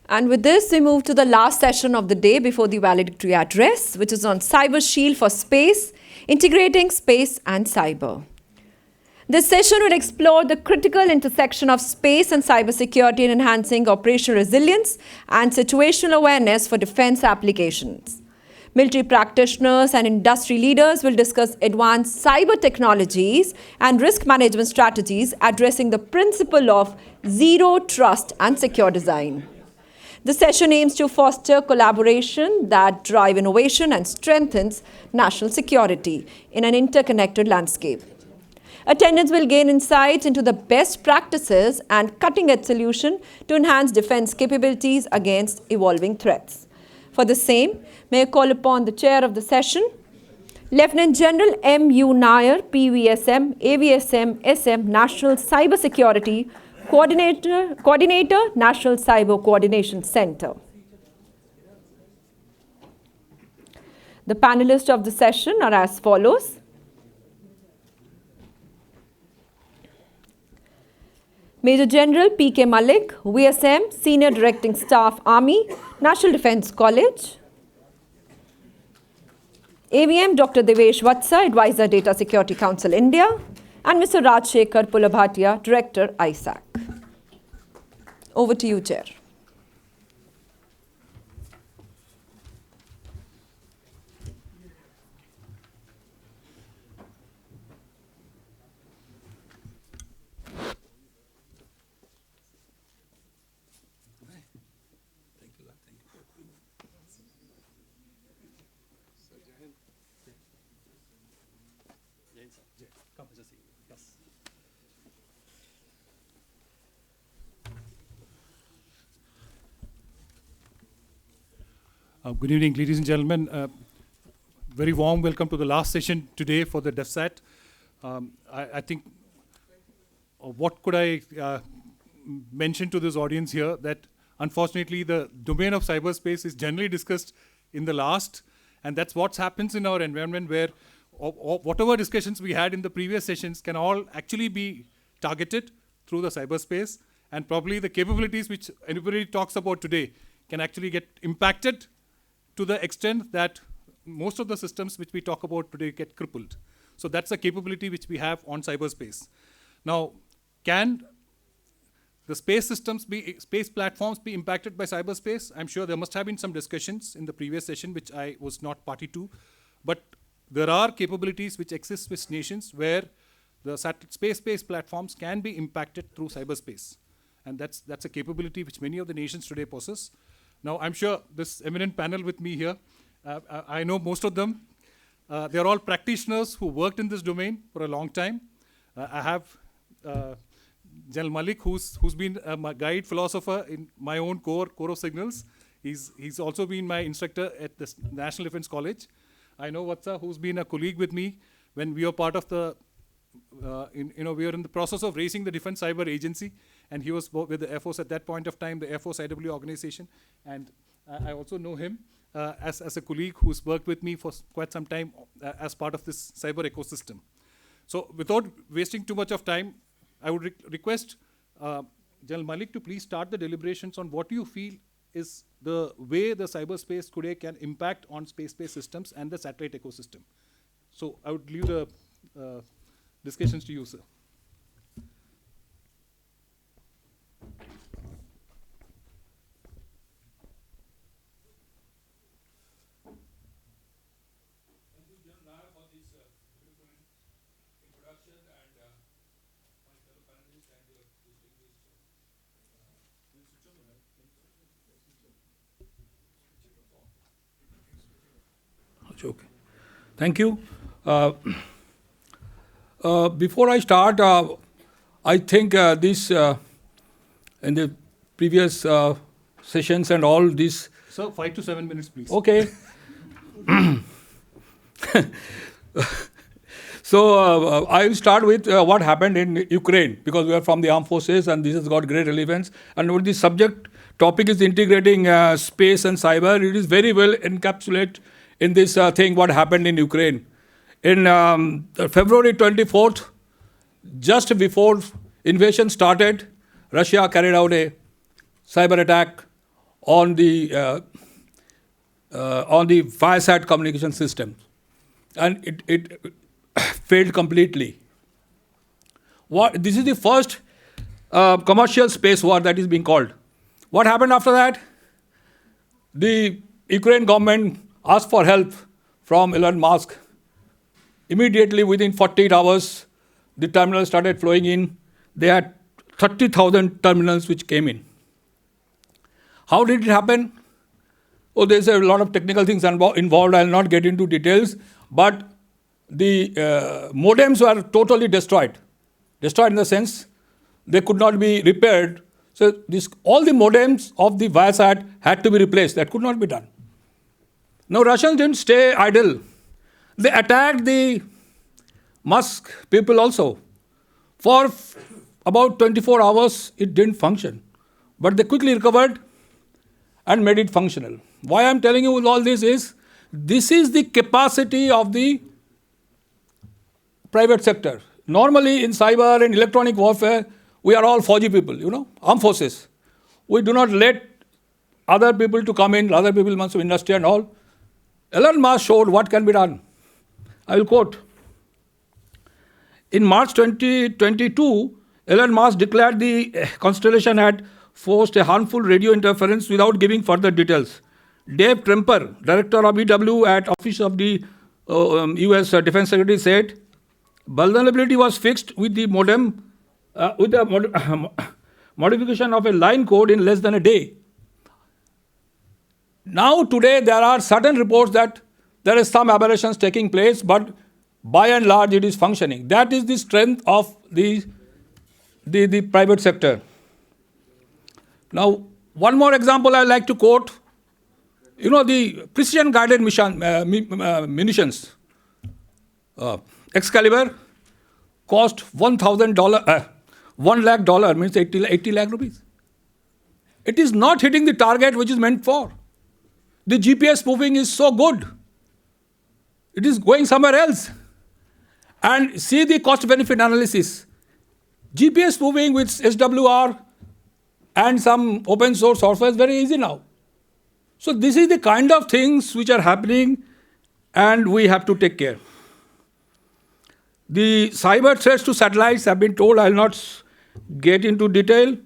And with this, we move to the last session of the day before the valedictory address, which is on Cyber Shield for Space, integrating space and cyber. This session will explore the critical intersection of space and cybersecurity in enhancing operational resilience and situational awareness for defense applications. Military practitioners and industry leaders will discuss advanced cyber technologies and risk management strategies addressing the principle of zero trust and secure design. The session aims to foster collaboration that drive innovation and strengthens national security in an interconnected landscape. Attendees will gain insights into the best practices and cutting-edge solutions to enhance defense capabilities against evolving threats. For the same, may I call upon the chair of the session, Lieutenant General MU Nair, PVSM, AVSM, SM, National Cybersecurity Coordinator, National Cyber Coordination Center. The panelists of the session are as follows. Major General P.K. Mallick, VSM, Senior Directing Staff, Army, National Defence College. AVM, Dr. Devesh Vatsa, Advisor, Data Security Council, India. And Mr. Rajshekhar, Pullabhatla, Director, ISAC. Over to you, Chair. Good evening, ladies and gentlemen. Very warm welcome to the last session today for the DefSAT. I think, what could I mention to this audience here, that unfortunately the domain of cyberspace is generally discussed in the last, and that's what happens in our environment, where whatever discussions we had in the previous sessions can all actually be targeted through the cyberspace, and probably the capabilities which anybody talks about today can actually get impacted to the extent that most of the systems which we talk about today get crippled. So that's a capability which we have on cyberspace. Now, can the space platforms be impacted by cyberspace? I'm sure there must have been some discussions in the previous session which I was not party to, but there are capabilities which exist with nations where the space-based platforms can be impacted through cyberspace. And that's a capability which many of the nations today possess. Now, I'm sure this eminent panel with me here, I know most of them. They're all practitioners who worked in this domain for a long time. I have General Mallick, who's been my guide philosopher in my own core of signals. He's also been my instructor at the National Defence College. I know Vatsa, who's been a colleague with me when we were part of the, we were in the process of raising the Defence Cyber Agency, and he was with the Air Force at that point of time, the Air Force IW organization. And I also know him as a colleague who's worked with me for quite some time as part of this cyber ecosystem. So without wasting too much of time, I would request General Mallick to please start the deliberations on what you feel is the way the cyberspace today can impact on space-based systems and the satellite ecosystem. So I would leave the discussions to you, sir. Okay. Thank you. Before I start, I think this in the previous sessions and all this. Sir, 5 to 7 minutes, please. Okay. So I will start with what happened in Ukraine, because we are from the armed forces and this has got great relevance. And what the subject topic is integrating space and cyber. It is very well encapsulated in this thing what happened in Ukraine. In February 24th, just before invasion started, Russia carried out a cyber attack on the ViaSat communication system, and it failed completely. This is the first commercial space war that is being called. What happened after that? The Ukraine government asked for help from Elon Musk. Immediately, within 48 hours, the terminals started flowing in. They had 30,000 terminals which came in. How did it happen? Oh, there's a lot of technical things involved. I'll not get into details. But the modems were totally destroyed. Destroyed in the sense they could not be repaired. So all the modems of the ViaSat had to be replaced. That could not be done. Now, Russians didn't stay idle. They attacked the Musk people also. For about 24 hours, it didn't function. But they quickly recovered and made it functional. Why I'm telling you all this is the capacity of the private sector. Normally in cyber and electronic warfare, we are all Fauji people, armed forces. We do not let other people to come in, other people must have industry and all. Elon Musk showed what can be done. I will quote. In March 2022, Elon Musk declared the constellation had forced a harmful radio interference without giving further details. Dave Tremper, director of EW at Office of the US Defence Secretary, said, vulnerability was fixed with the modem, modification of a line code in less than a day. Now today there are certain reports that there is some aberrations taking place, but by and large it is functioning. That is the strength of the private sector. Now, one more example I like to quote. The precision guided munitions. Excalibur cost $1,000, $1 lakh means 80 lakh rupees. It is not hitting the target which is meant for. The GPS spoofing is so good. It is going somewhere else. And see the cost benefit analysis. GPS spoofing with SWR and some open source software is very easy now. So this is the kind of things which are happening and we have to take care. The cyber threats to satellites have been told. I will not get into detail.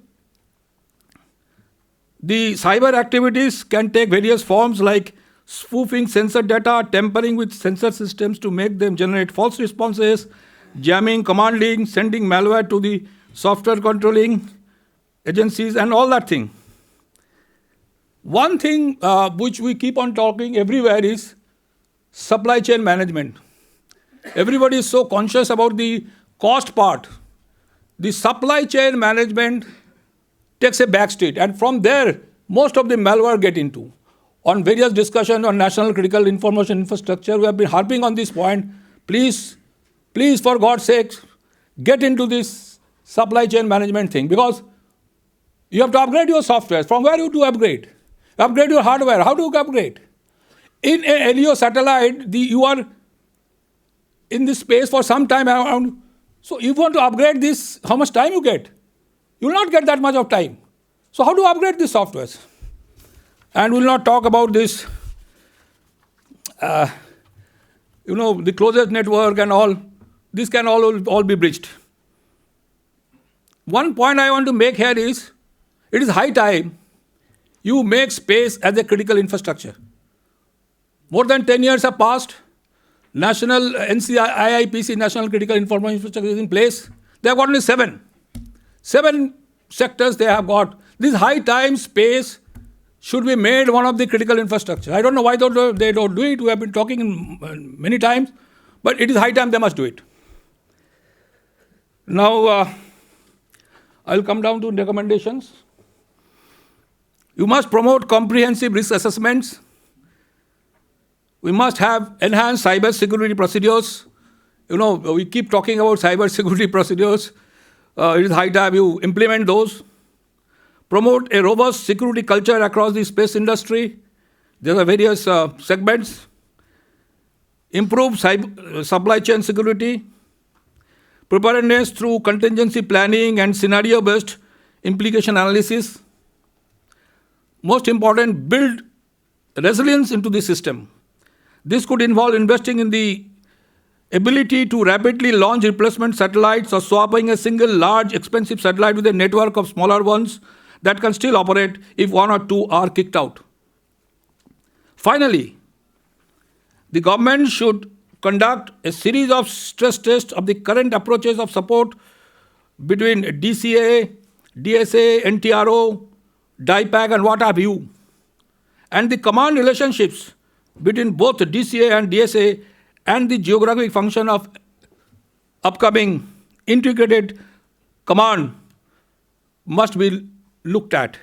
The cyber activities can take various forms like spoofing sensor data, tampering with sensor systems to make them generate false responses, jamming, commanding, sending malware to the software controlling agencies and all that thing. One thing which we keep on talking everywhere is supply chain management. Everybody is so conscious about the cost part. The supply chain management takes a backseat, and from there, most of the malware get into. On various discussions on national critical information infrastructure, we have been harping on this point. Please, for God's sake, get into this supply chain management thing, because you have to upgrade your software. From where you do upgrade? Upgrade your hardware. How do you upgrade? In a LEO satellite, you are in this space for some time around. So if you want to upgrade this, how much time you get? You will not get that much of time. So how do you upgrade these softwares? And we will not talk about this, the closest network and all. This can all be breached. One point I want to make here is, it is high time you make space as a critical infrastructure. More than 10 years have passed. National NCCC, National Critical Information Infrastructure, is in place. They have got only 7. 7 sectors they have got. This high time space should be made one of the critical infrastructure. I don't know why they don't do it. We have been talking many times, but it is high time they must do it. Now, I'll come down to recommendations. You must promote comprehensive risk assessments. We must have enhanced cyber security procedures. We keep talking about cyber security procedures. It is high time you implement those. Promote a robust security culture across the space industry. There are various segments. Improve supply chain security. Preparedness through contingency planning and scenario-based implication analysis. most important, build resilience into the system. This could involve investing in the ability to rapidly launch replacement satellites or swapping a single large expensive satellite with a network of smaller ones that can still operate if one or two are kicked out. Finally, the government should conduct a series of stress tests of the current approaches of support between DCA, DSA, NTRO, DIPAC and what have you, and the command relationships between both DCA and DSA and the geographic function of upcoming integrated command must be looked at.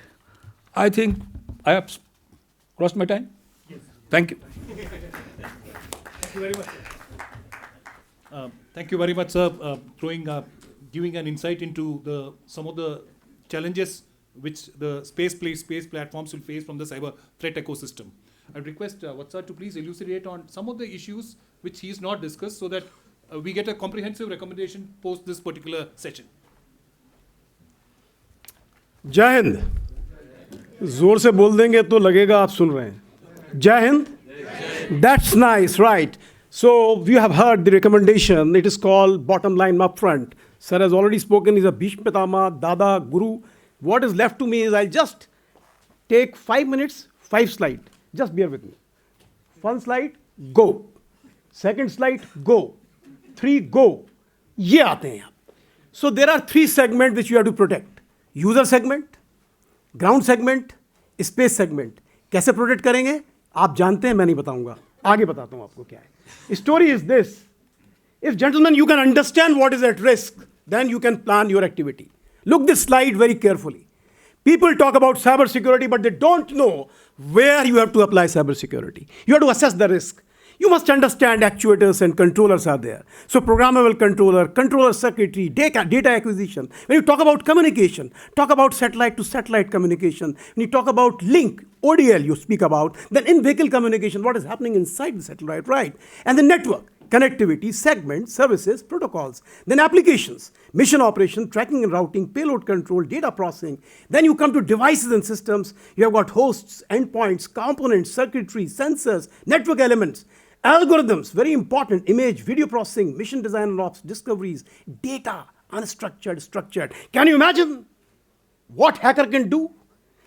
I think I have crossed my time. Yes. Thank you. Thank you very much. Thank you very much, sir, giving an insight into some of the challenges which the space platforms will face from the cyber threat ecosystem. I request Vatsa to please elucidate on some of the issues which he has not discussed so that we get a comprehensive recommendation post this particular session. जय हिंद. जोर से बोल देंगे तो लगेगा आप सुन रहे हैं. जय Hind. That's nice, right? So we have heard the recommendation. It is called bottom line up front. Sir has already spoken. He's a Bhishma Pitama, Dada, Guru. What is left to me is I'll just take 5 minutes, 5 slides. Just bear with me. 1 slide, go. 2nd slide, go. 3, go. ये आते हैं. So there are 3 segments which you have to protect. User segment, ground segment, space segment. कैसे protect करेंगे? आप जानते हैं, मैं नहीं बताऊंगा. आगे बताता हूं आपको क्या है. Story is this. If, gentlemen, you can understand what is at risk, then you can plan your activity. Look this slide very carefully. People talk about cyber security, but they don't know where you have to apply cyber security. You have to assess the risk. You must understand actuators and controllers are there. So programmable controller, controller circuitry, data acquisition. When you talk about communication, talk about satellite to satellite communication. When you talk about link, ODL you speak about, then in-vehicle communication, what is happening inside the satellite, right? And the network, connectivity, segments, services, protocols. Then applications, mission operation, tracking and routing, payload control, data processing. Then you come to devices and systems. You have got hosts, endpoints, components, circuitry, sensors, network elements. Algorithms, very important, image, video processing, mission design and ops, discoveries, data, unstructured, structured. Can you imagine what hacker can do?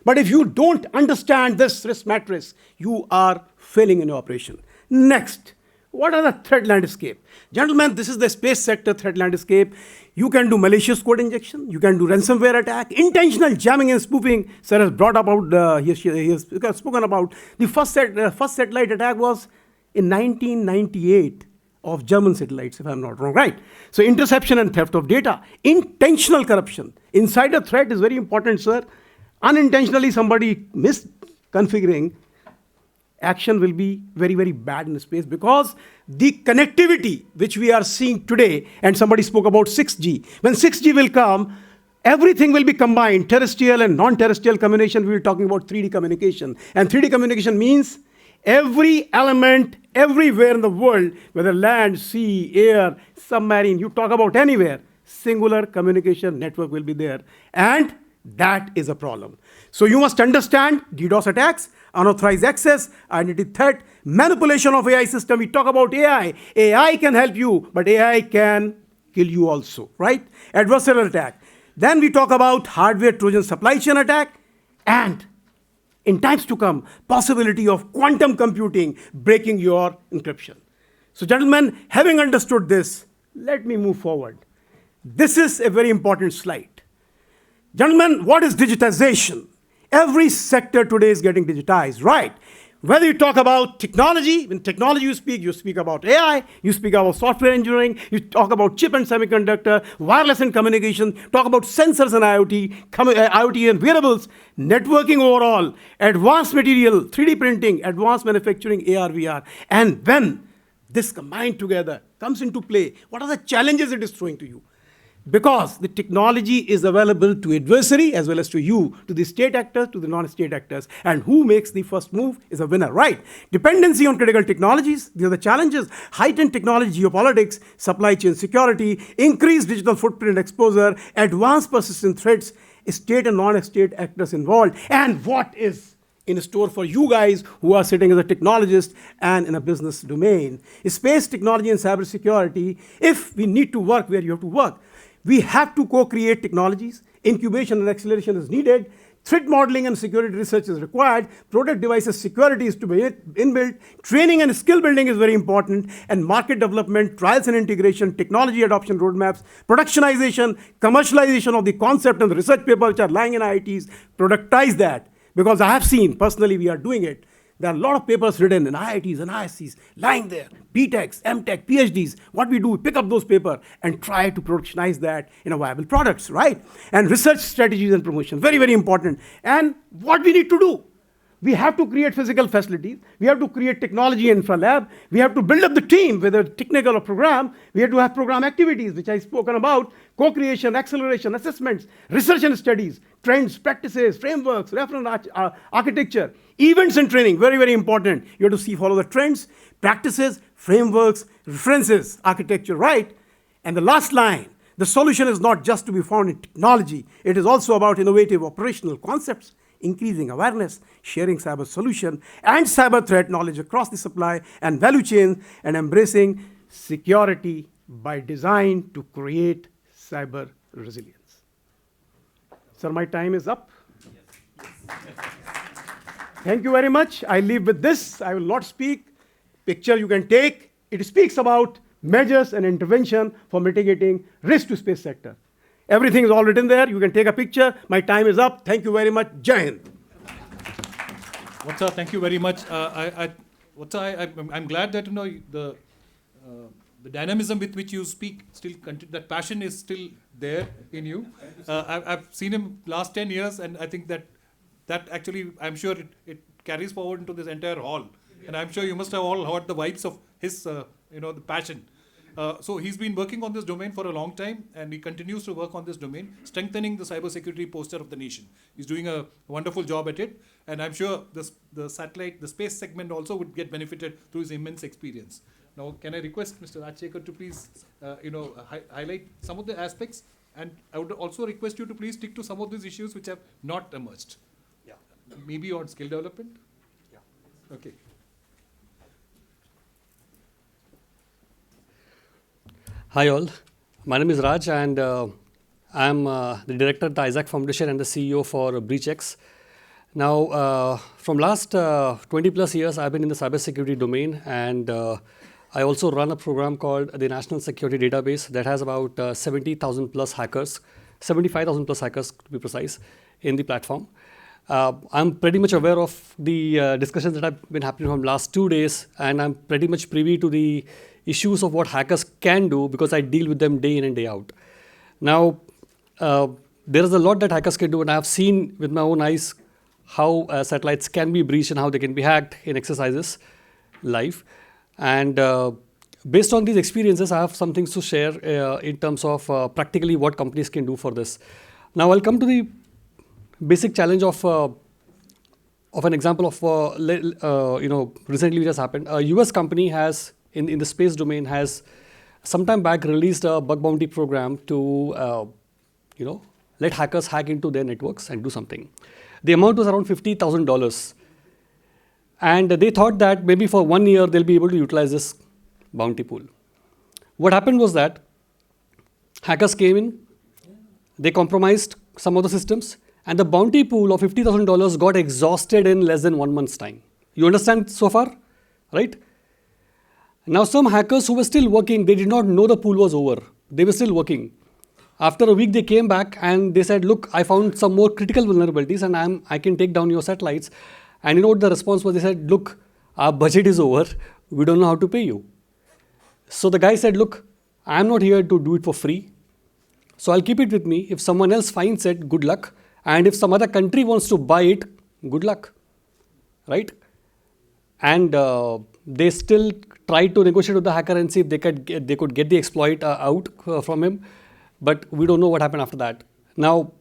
But if you don't understand this risk matrix, you are failing in your operation. Next, what are the threat landscape? Gentlemen, this is the space sector threat landscape. You can do malicious code injection. You can do ransomware attack, intentional jamming and spoofing. Sir has brought about, he has spoken about the first satellite attack was in 1998 of German satellites, if I'm not wrong, right? So interception and theft of data, intentional corruption. Insider threat is very important, sir. Unintentionally somebody misconfiguring, action will be very, very bad in space because the connectivity which we are seeing today, and somebody spoke about 6G. When 6G will come, everything will be combined, terrestrial and non-terrestrial communication. We were talking about 3D communication. And 3D communication means every element, everywhere in the world, whether land, sea, air, submarine, you talk about anywhere, singular communication network will be there. And that is a problem. So you must understand DDoS attacks, unauthorized access, identity threat, manipulation of AI system. We talk about AI. AI can help you, but AI can kill you also, right? Adversarial attack. Then we talk about hardware Trojan supply chain attack, and in times to come, possibility of quantum computing breaking your encryption. So gentlemen, having understood this, let me move forward. This is a very important slide. Gentlemen, what is digitization? Every sector today is getting digitized, right? Whether you talk about technology, in technology you speak about AI, you speak about software engineering, you talk about chip and semiconductor, wireless and communication, talk about sensors and IoT and wearables, networking overall, advanced material, 3D printing, advanced manufacturing, AR, VR. And when this combined together comes into play, what are the challenges it is throwing to you? Because the technology is available to adversary as well as to you, to the state actors, to the non-state actors. And who makes the first move is a winner, right? Dependency on critical technologies, these are the challenges. Heightened technology, geopolitics, supply chain security, increased digital footprint exposure, advanced persistent threats, state and non-state actors involved. And what is in store for you guys who are sitting as a technologist and in a business domain. Space technology and cybersecurity, if we need to work where you have to work, we have to co-create technologies. Incubation and acceleration is needed. Threat modeling and security research is required. Product devices security is to be inbuilt. Training and skill building is very important. And market development, trials and integration, technology adoption roadmaps, productionization, commercialization of the concept and the research papers which are lying in IITs, productize that. Because I have seen, personally, we are doing it. There are a lot of papers written in IITs and ISCs lying there, BTechs, MTech, PhDs. What we do, we pick up those papers and try to productionize that in a viable products, right? And research strategies and promotion, very, very important. And what we need to do, we have to create physical facilities. We have to create technology infra lab. We have to build up the team, whether technical or program. We have to have program activities, which I've spoken about, co-creation, acceleration, assessments, research and studies, trends, practices, frameworks, reference architecture, events and training, very, very important. You have to follow the trends, practices, frameworks, references, architecture, right? And the last line, the solution is not just to be found in technology. It is also about innovative operational concepts, increasing awareness, sharing cyber solution and cyber threat knowledge across the supply and value chain, and embracing security by design to create cyber resilience. Sir, my time is up. Yes. Thank you very much. I leave with this. I will not speak. Picture you can take. It speaks about measures and intervention for mitigating risk to space sector. Everything is all written there. You can take a picture. My time is up. Thank you very much. Jai Hind. Vatsa, thank you very much. I'm glad that the dynamism with which you speak still that passion is still there in you. I've seen him last 10 years, and I think that actually I'm sure it carries forward into this entire hall. And I'm sure you must have all heard the vibes of his the passion. So he's been working on this domain for a long time, and he continues to work on this domain, strengthening the cybersecurity posture of the nation. He's doing a wonderful job at it, and I'm sure the space segment also would get benefited through his immense experience. Now, can I request Mr. Rajshekhar to please, highlight some of the aspects, and I would also request you to please stick to some of these issues which have not emerged. Yeah. Maybe on skill development. Yeah. Okay. Hi all, my name is Raj, and I'm the director at the ISAC Foundation and the CEO for BreachX. Now, from last 20 plus years, I've been in the cybersecurity domain, and I also run a program called the National Security Database that has about 70,000 plus hackers, 75,000 plus hackers to be precise, in the platform. I'm pretty much aware of the discussions that have been happening from last 2 days, and I'm pretty much privy to the issues of what hackers can do because I deal with them day in and day out. Now, there is a lot that hackers can do, and I have seen with my own eyes how satellites can be breached and how they can be hacked in exercises live. And based on these experiences, I have some things to share in terms of practically what companies can do for this. Now, I'll come to the basic challenge of an example of recently which has happened. A US company has in the space domain has sometime back released a bug bounty program to let hackers hack into their networks and do something. The amount was around $50,000, and they thought that maybe for 1 year they'll be able to utilize this bounty pool. What happened was that hackers came in, they compromised some of the systems, and the bounty pool of $50,000 got exhausted in less than 1 month's time. You understand so far, right? Now, some hackers who were still working, they did not know the pool was over. They were still working. After a week, they came back and they said, look, I found some more critical vulnerabilities and I can take down your satellites. And you know what the response was? They said, look, our budget is over. We don't know how to pay you. So the guy said, look, I'm not here to do it for free. So I'll keep it with me. If someone else finds it, good luck. And if some other country wants to buy it, good luck, right? And they still tried to negotiate with the hacker and see if they could get the exploit out from him. But we don't know what happened after that. Now,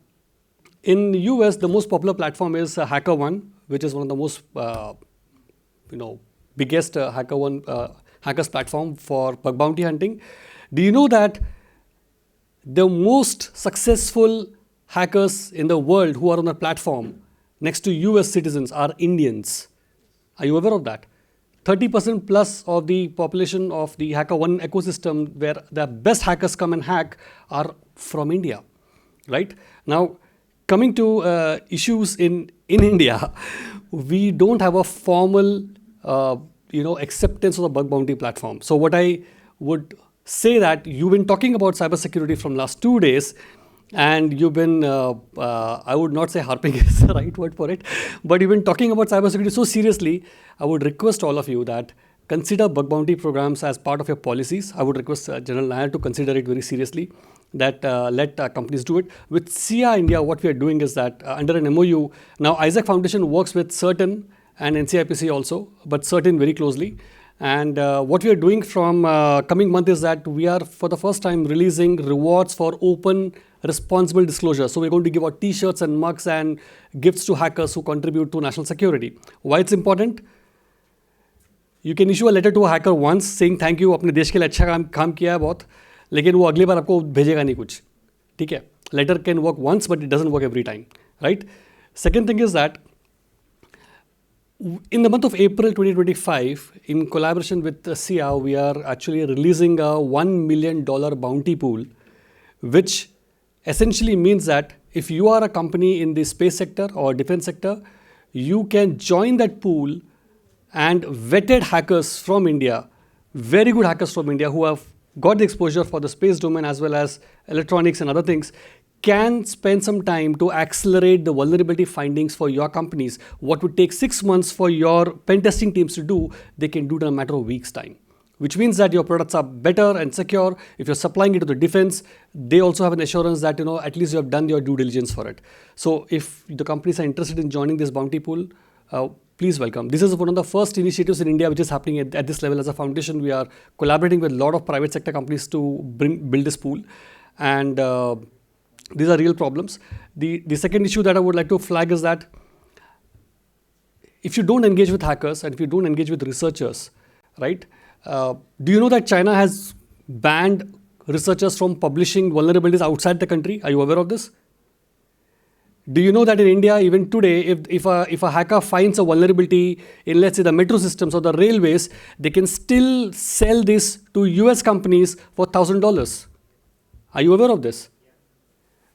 in the US, the most popular platform is HackerOne, which is one of the most biggest hackers platform for bug bounty hunting. Do you know that the most successful hackers in the world who are on the platform, next to US citizens are Indians. Are you aware of that? 30% plus of the population of the HackerOne ecosystem, where the best hackers come and hack, are from India, right? Now, coming to issues in India, we don't have a formal acceptance of the bug bounty platform. So what I would say that you've been talking about cybersecurity from last 2 days, and you've been, I would not say harping is the right word for it, but you've been talking about cybersecurity so seriously. I would request all of you that consider bug bounty programs as part of your policies. I would request General Nair to consider it very seriously, that let companies do it. With SIA-INDIA, what we are doing is that under an MOU, now ISAC Foundation works with certain, and NCIPC also, but certain very closely. And what we are doing from coming month is that we are for the first time releasing rewards for open responsible disclosure. So we're going to give out t-shirts and mugs and gifts to hackers who contribute to national security. Why it's important? You can issue a letter to a hacker once saying thank you, अपने देश के लिए अच्छा काम किया है बहुत, लेकिन वो अगली बार आपको भेजेगा नहीं कुछ, ठीक है? Letter can work once, but it doesn't work every time, right? Second thing is that in the month of April 2025, in collaboration with SIA, we are actually releasing a $1 million bounty pool, which essentially means that if you are a company in the space sector or defense sector, you can join that pool, and vetted hackers from India, very good hackers from India who have got the exposure for the space domain as well as electronics and other things, can spend some time to accelerate the vulnerability findings for your companies. What would take 6 months for your pen testing teams to do, they can do it in a matter of weeks' time. Which means that your products are better and secure. If you're supplying it to the defense, they also have an assurance that at least you have done your due diligence for it. So if the companies are interested in joining this bounty pool, please welcome. This is one of the first initiatives in India which is happening at this level. As a foundation, we are collaborating with a lot of private sector companies to build this pool. And these are real problems. The second issue that I would like to flag is that if you don't engage with hackers and if you don't engage with researchers, right? Do you know that China has banned researchers from publishing vulnerabilities outside the country? Are you aware of this? Do you know that in India, even today, if a hacker finds a vulnerability in, let's say, the metro systems or the railways, they can still sell this to US companies for $1,000? Are you aware of this?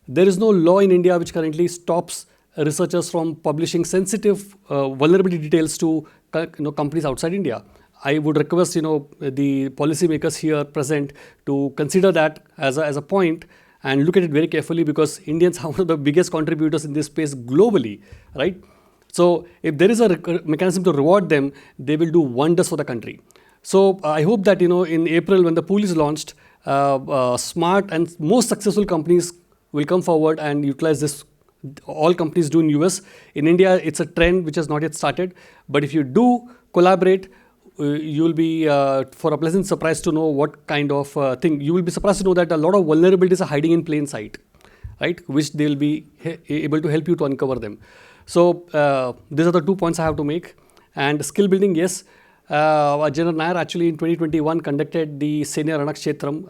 There is no law in India which currently stops researchers from publishing sensitive vulnerability details to companies outside India. I would request the policymakers here present to consider that as a point and look at it very carefully, because Indians are one of the biggest contributors in this space globally, right? So if there is a mechanism to reward them, they will do wonders for the country. So I hope that in April when the pool is launched, smart and most successful companies will come forward and utilize this. All companies do in US. In India, it's a trend which has not yet started. But if you do collaborate, you'll be for a pleasant surprise to know what kind of thing. You will be surprised to know that a lot of vulnerabilities are hiding in plain sight, right? Which they'll be able to help you to uncover them. So these are the 2 points I have to make. And skill building, yes. General Nair actually in 2021 conducted the Senior Ranakshetram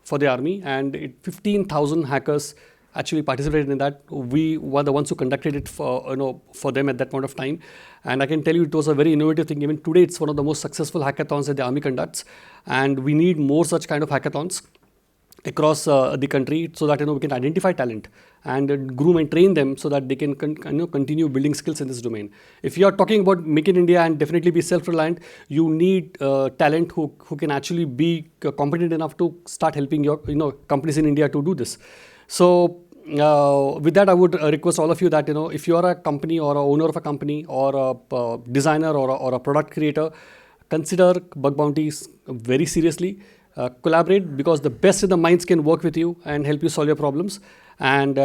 for the army, and 15,000 hackers actually participated in that. We were the ones who conducted it for them at that point of time. And I can tell you it was a very innovative thing. Even today, it's one of the most successful hackathons that the Army conducts. And we need more such kind of hackathons across the country so that we can identify talent and groom and train them so that they can continue building skills in this domain. If you are talking about Make in India and definitely be self-reliant, you need talent who can actually be competent enough to start helping your companies in India to do this. So with that, I would request all of you that if you are a company or a owner of a company or a designer or a product creator, consider bug bounties very seriously. Collaborate, because the best in the minds can work with you and help you solve your problems. And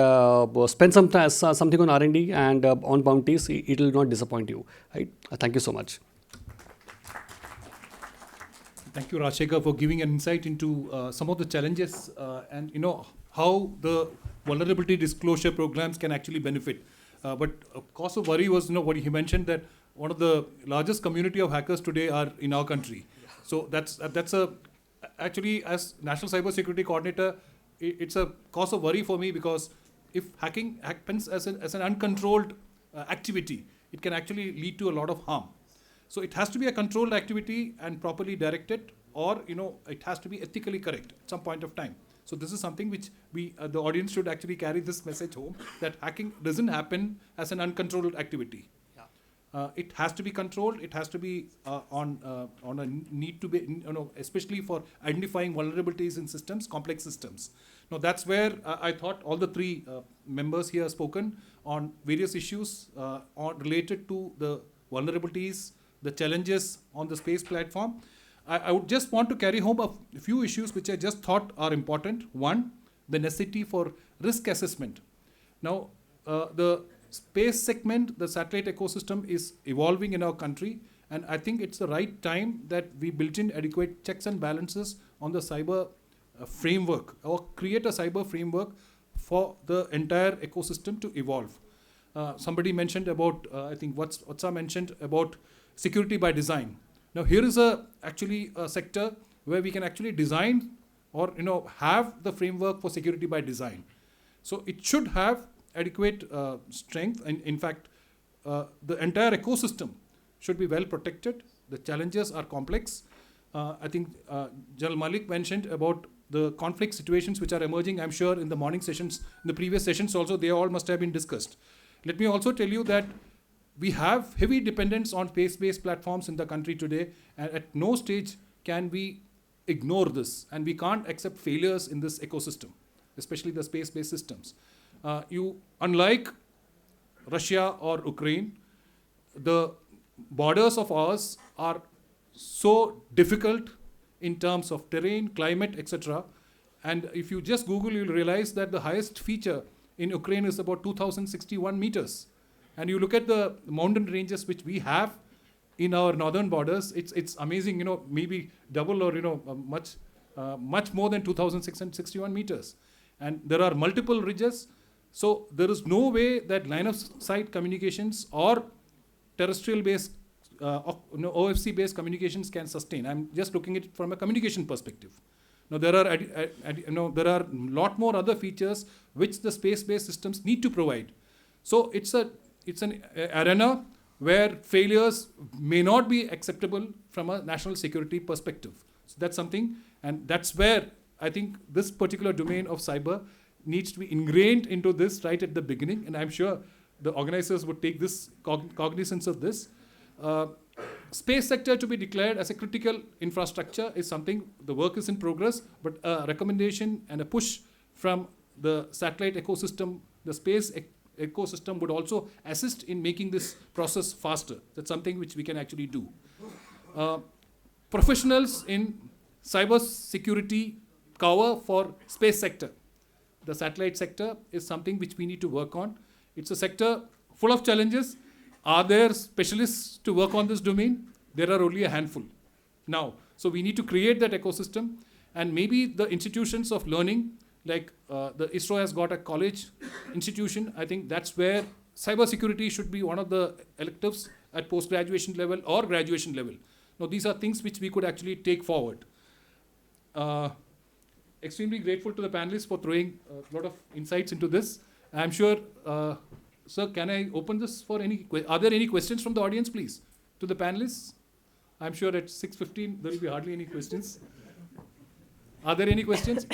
spend something on R&D and on bounties. It will not disappoint you. Right? Thank you so much. Thank you, Rajshekhar, for giving an insight into some of the challenges and how the vulnerability disclosure programs can actually benefit. But a cause of worry was what he mentioned, that one of the largest community of hackers today are in our country. So that's actually, as National Cyber Security Coordinator, it's a cause of worry for me, because if hacking happens as an uncontrolled activity, it can actually lead to a lot of harm. So it has to be a controlled activity and properly directed, or it has to be ethically correct at some point of time. So this is something which the audience should actually carry this message home, that hacking doesn't happen as an uncontrolled activity. It has to be controlled. It has to be on a need to be, especially for identifying vulnerabilities in systems, complex systems. Now that's where I thought all the three members here spoken on various issues related to the vulnerabilities, the challenges on the space platform. I would just want to carry home a few issues which I just thought are important. One, the necessity for risk assessment. Now, the space segment, the satellite ecosystem is evolving in our country, and I think it's the right time that we built in adequate checks and balances on the cyber framework, or create a cyber framework for the entire ecosystem to evolve. Somebody mentioned about, I think Vatsa mentioned about security by design. Now here is actually a sector where we can actually design or have the framework for security by design. So it should have adequate strength, and in fact the entire ecosystem should be well protected. The challenges are complex. I think General Mallick mentioned about the conflict situations which are emerging. I'm sure in the morning sessions, in the previous sessions also, they all must have been discussed. Let me also tell you that we have heavy dependence on space-based platforms in the country today, and at no stage can we ignore this, and we can't accept failures in this ecosystem, especially the space-based systems. Unlike Russia or Ukraine, the borders of ours are so difficult in terms of terrain, climate, etc. And if you just Google, you'll realize that the highest feature in Ukraine is about 2,061 meters. And you look at the mountain ranges which we have in our northern borders, it's amazing, maybe double or, much more than 2,661 meters. And there are multiple ridges. So there is no way that line of sight communications or terrestrial based, OFC based communications can sustain. I'm just looking at it from a communication perspective. Now there are a lot more other features which the space-based systems need to provide. So it's an arena where failures may not be acceptable from a national security perspective. So that's something, and that's where I think this particular domain of cyber needs to be ingrained into this right at the beginning, and I'm sure the organizers would take this cognizance of this. Space sector to be declared as a critical infrastructure is something, the work is in progress, but a recommendation and a push from the satellite ecosystem, the space ecosystem would also assist in making this process faster. That's something which we can actually do. Professionals in cyber security cover for space sector. The satellite sector is something which we need to work on. It's a sector full of challenges. Are there specialists to work on this domain? There are only a handful now. So we need to create that ecosystem, and maybe the institutions of learning, like the ISRO has got a college institution. I think that's where cybersecurity should be one of the electives at post-graduation level or graduation level. Now these are things which we could actually take forward. Extremely grateful to the panelists for throwing a lot of insights into this. I'm sure, sir, can I open this for are there any questions from the audience, please, to the panelists? I'm sure at 6:15 there will be hardly any questions. Are there any questions?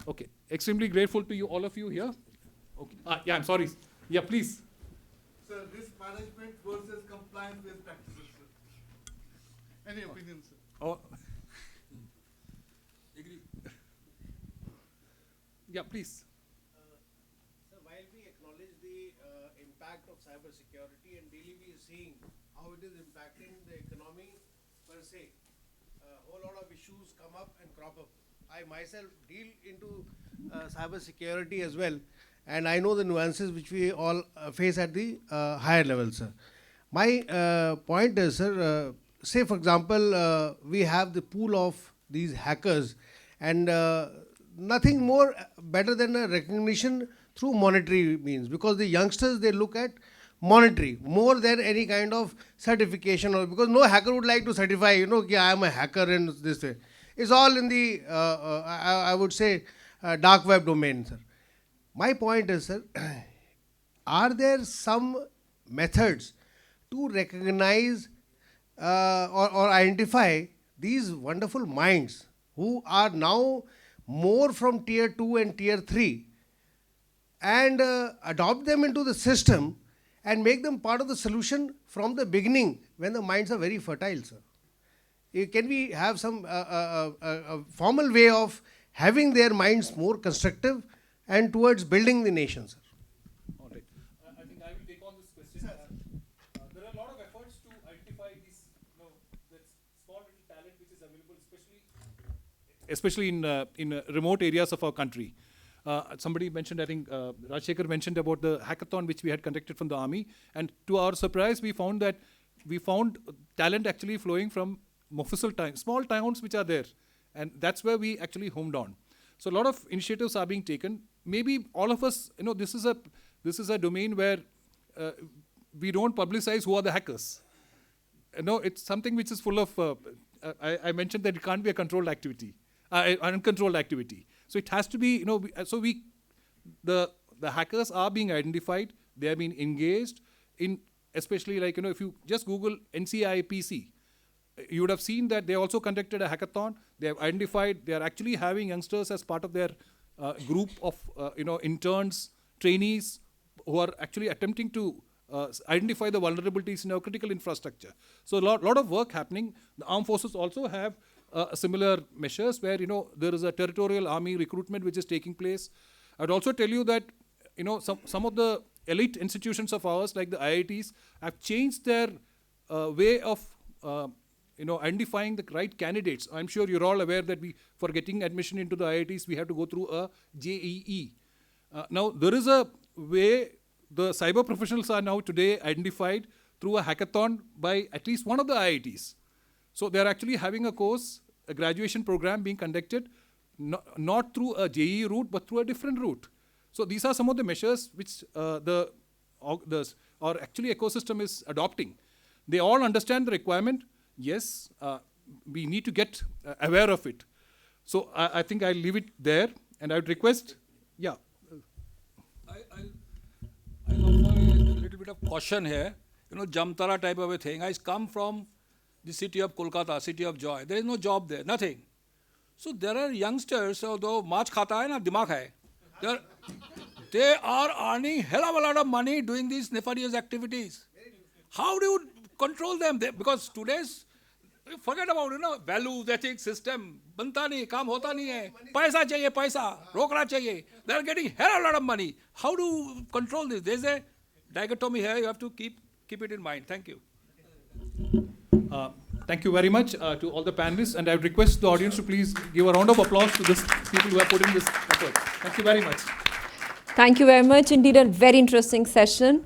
Okay, extremely grateful to you, all of you here. Okay, yeah, I'm sorry. Yeah, please. Sir, risk management versus compliance based practices, sir. Any opinion, sir? Oh. Agree. Yeah, please. Sir, while we acknowledge the impact of cybersecurity, and daily we are seeing how it is impacting the economy per se, a whole lot of issues come up and crop up. I myself deal into cybersecurity as well, and I know the nuances which we all face at the higher level, sir. My point is, sir, say for example, we have the pool of these hackers, and nothing more better than a recognition through monetary means, because the youngsters, they look at monetary more than any kind of certification, or because no hacker would like to certify, I am a hacker in this way. It's all in the, I would say, dark web domain, sir. My point is, sir, are there some methods to recognize or identify these wonderful minds who are now more from tier 2 and tier 3 and adopt them into the system and make them part of the solution from the beginning when the minds are very fertile, sir? Can we have some a formal way of having their minds more constructive and towards building the nation, sir? All right. I think I will take on this question. There are a lot of efforts to identify this, that small little talent which is available, especially in remote areas of our country. Somebody mentioned, I think Rajshekhar mentioned about the hackathon which we had conducted from the army, and to our surprise, we found talent actually flowing from Mofussil towns, small towns which are there, and that's where we actually homed on. So a lot of initiatives are being taken. Maybe all of us, this is a domain where we don't publicize who are the hackers. It's something which is full of. I mentioned that it can't be a controlled activity, uncontrolled activity. So it has to be, the hackers are being identified. They are being engaged in, especially if you just Google NCIPC, you would have seen that they also conducted a hackathon. They have identified, they are actually having youngsters as part of their group of, interns, trainees who are actually attempting to identify the vulnerabilities in our critical infrastructure. So a lot of work happening. The armed forces also have similar measures where, there is a territorial army recruitment which is taking place. I would also tell you that, some of the elite institutions of ours, like the IITs, have changed their way of, identifying the right candidates. I'm sure you're all aware that for getting admission into the IITs, we have to go through a JEE. Now, there is a way the cyber professionals are now today identified through a hackathon by at least one of the IITs. So they're actually having a course, a graduation program being conducted, not through a JEE route, but through a different route. So these are some of the measures which our actually ecosystem is adopting. They all understand the requirement. Yes, we need to get aware of it. So I think I'll leave it there, and I would request, yeah. I offer a little bit of caution here. Jamtara type of a thing. I come from the city of Kolkata, city of joy. There is no job there, nothing. So there are youngsters, although maach khata hai na, dimag hai. They are earning hell of a lot of money doing these nefarious activities. How do you control them? Because today's, forget about, values, ethics, system. Banta nahi, kaam hota nahi hai. Paisa chahiye, paisa. Rokna chahiye. They are getting hell of a lot of money. How do you control this? There's a dichotomy here. You have to keep it in mind. Thank you. Thank you very much to all the panelists, and I would request the audience to please give a round of applause to these people who have put in this effort. Thank you very much. Thank you very much. Indeed, a very interesting session.